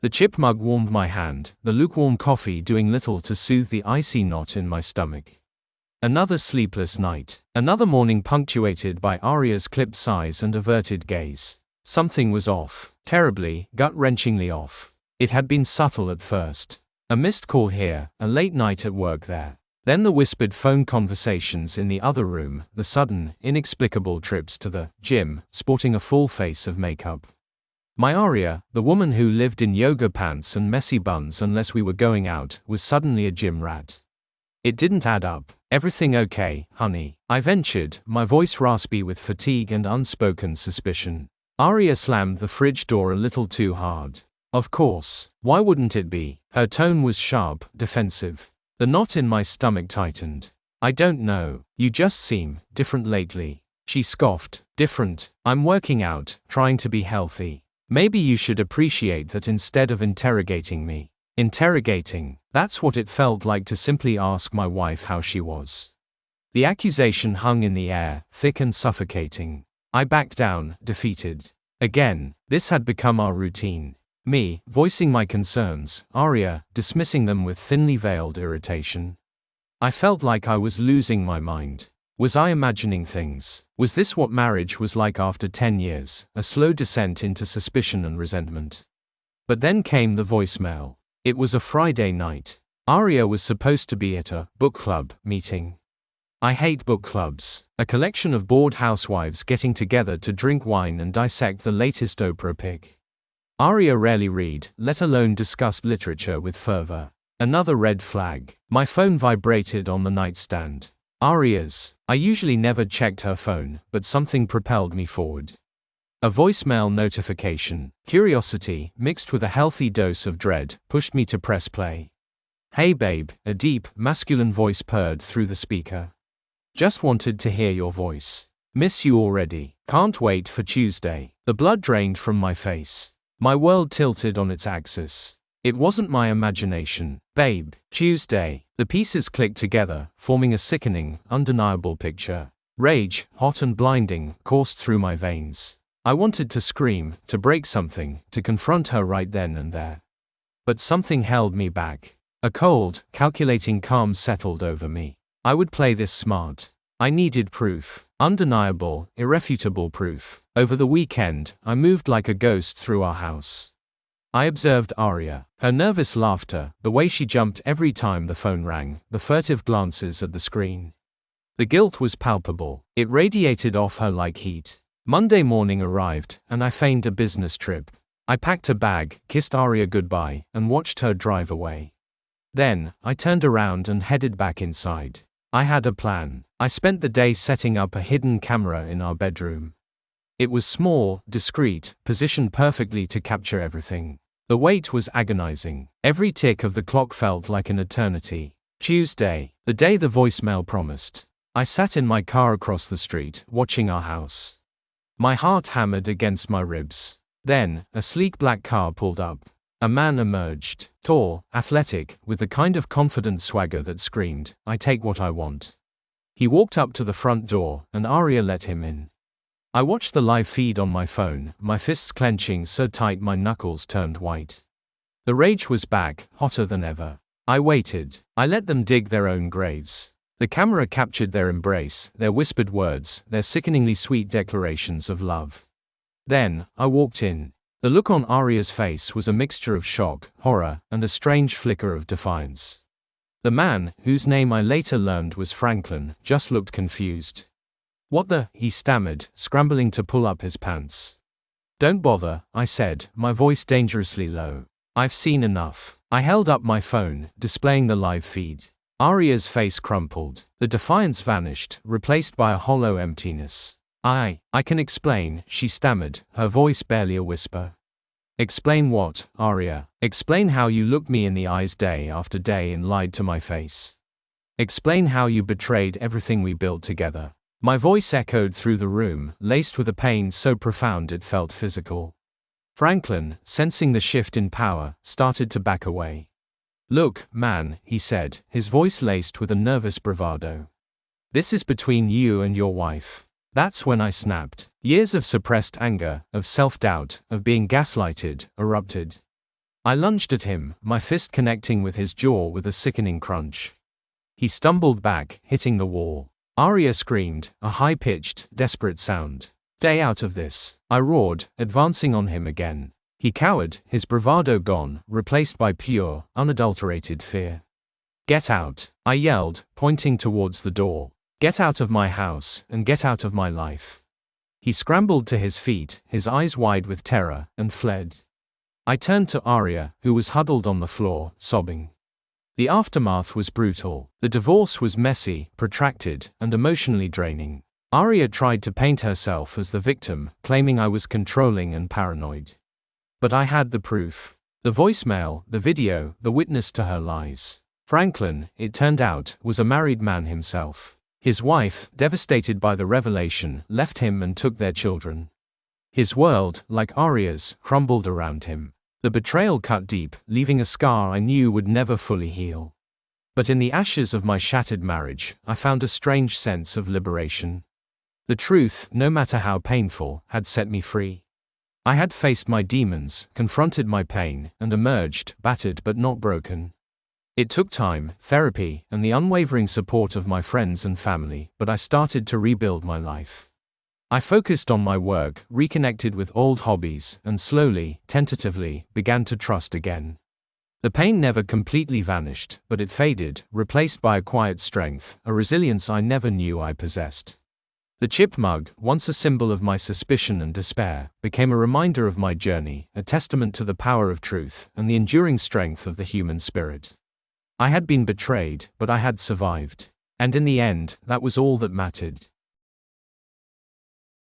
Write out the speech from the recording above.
The chip mug warmed my hand, the lukewarm coffee doing little to soothe the icy knot in my stomach. Another sleepless night. Another morning punctuated by Arya's clipped sighs and averted gaze. Something was off. Terribly, gut-wrenchingly off. It had been subtle at first. A missed call here, a late night at work there. Then the whispered phone conversations in the other room, the sudden, inexplicable trips to the gym, sporting a full face of makeup. My Arya, the woman who lived in yoga pants and messy buns unless we were going out, was suddenly a gym rat. It didn't add up. Everything okay, honey? I ventured, my voice raspy with fatigue and unspoken suspicion. Arya slammed the fridge door a little too hard. Of course. Why wouldn't it be? Her tone was sharp, defensive. The knot in my stomach tightened. I don't know. You just seem different lately. She scoffed. Different? I'm working out, trying to be healthy. Maybe you should appreciate that instead of interrogating me. Interrogating. That's what it felt like to simply ask my wife how she was. The accusation hung in the air, thick and suffocating. I backed down, defeated. Again, this had become our routine. Me, voicing my concerns, Arya, dismissing them with thinly veiled irritation. I felt like I was losing my mind. Was I imagining things? Was this what marriage was like after 10 years, a slow descent into suspicion and resentment? But then came the voicemail. It was a Friday night. Arya was supposed to be at a book club meeting. I hate book clubs, a collection of bored housewives getting together to drink wine and dissect the latest Oprah pic. Arya rarely read, let alone discussed literature with fervor. Another red flag. My phone vibrated on the nightstand. Arya's. I usually never checked her phone, but something propelled me forward. A voicemail notification. Curiosity, mixed with a healthy dose of dread, pushed me to press play. Hey babe, a deep, masculine voice purred through the speaker. Just wanted to hear your voice. Miss you already. Can't wait for Tuesday. The blood drained from my face. My world tilted on its axis. It wasn't my imagination. Babe, Tuesday. The pieces clicked together, forming a sickening, undeniable picture. Rage, hot and blinding, coursed through my veins. I wanted to scream, to break something, to confront her right then and there. But something held me back. A cold, calculating calm settled over me. I would play this smart. I needed proof. Undeniable, irrefutable proof. Over the weekend, I moved like a ghost through our house. I observed Arya, her nervous laughter, the way she jumped every time the phone rang, the furtive glances at the screen. The guilt was palpable. It radiated off her like heat. Monday morning arrived, and I feigned a business trip. I packed a bag, kissed Arya goodbye, and watched her drive away. Then, I turned around and headed back inside. I had a plan. I spent the day setting up a hidden camera in our bedroom. It was small, discreet, positioned perfectly to capture everything. The wait was agonizing. Every tick of the clock felt like an eternity. Tuesday, the day the voicemail promised. I sat in my car across the street, watching our house. My heart hammered against my ribs. Then, a sleek black car pulled up. A man emerged, tall, athletic, with the kind of confident swagger that screamed, I take what I want. He walked up to the front door, and Arya let him in. I watched the live feed on my phone, my fists clenching so tight my knuckles turned white. The rage was back, hotter than ever. I waited. I let them dig their own graves. The camera captured their embrace, their whispered words, their sickeningly sweet declarations of love. Then, I walked in. The look on Arya's face was a mixture of shock, horror, and a strange flicker of defiance. The man, whose name I later learned was Franklin, just looked confused. What the? He stammered, scrambling to pull up his pants. Don't bother, I said, my voice dangerously low. I've seen enough. I held up my phone, displaying the live feed. Arya's face crumpled. The defiance vanished, replaced by a hollow emptiness. I can explain, she stammered, her voice barely a whisper. Explain what, Arya? Explain how you looked me in the eyes day after day and lied to my face. Explain how you betrayed everything we built together. My voice echoed through the room, laced with a pain so profound it felt physical. Franklin, sensing the shift in power, started to back away. Look, man, he said, his voice laced with a nervous bravado. This is between you and your wife. That's when I snapped. Years of suppressed anger, of self-doubt, of being gaslighted, erupted. I lunged at him, my fist connecting with his jaw with a sickening crunch. He stumbled back, hitting the wall. Arya screamed, a high-pitched, desperate sound. "Stay out of this," I roared, advancing on him again. He cowered, his bravado gone, replaced by pure, unadulterated fear. "Get out," I yelled, pointing towards the door. "Get out of my house, and get out of my life." He scrambled to his feet, his eyes wide with terror, and fled. I turned to Arya, who was huddled on the floor, sobbing. The aftermath was brutal. The divorce was messy, protracted, and emotionally draining. Arya tried to paint herself as the victim, claiming I was controlling and paranoid. But I had the proof. The voicemail, the video, the witness to her lies. Franklin, it turned out, was a married man himself. His wife, devastated by the revelation, left him and took their children. His world, like Arya's, crumbled around him. The betrayal cut deep, leaving a scar I knew would never fully heal. But in the ashes of my shattered marriage, I found a strange sense of liberation. The truth, no matter how painful, had set me free. I had faced my demons, confronted my pain, and emerged, battered but not broken. It took time, therapy, and the unwavering support of my friends and family, but I started to rebuild my life. I focused on my work, reconnected with old hobbies, and slowly, tentatively, began to trust again. The pain never completely vanished, but it faded, replaced by a quiet strength, a resilience I never knew I possessed. The chip mug, once a symbol of my suspicion and despair, became a reminder of my journey, a testament to the power of truth and the enduring strength of the human spirit. I had been betrayed, but I had survived. And in the end, that was all that mattered.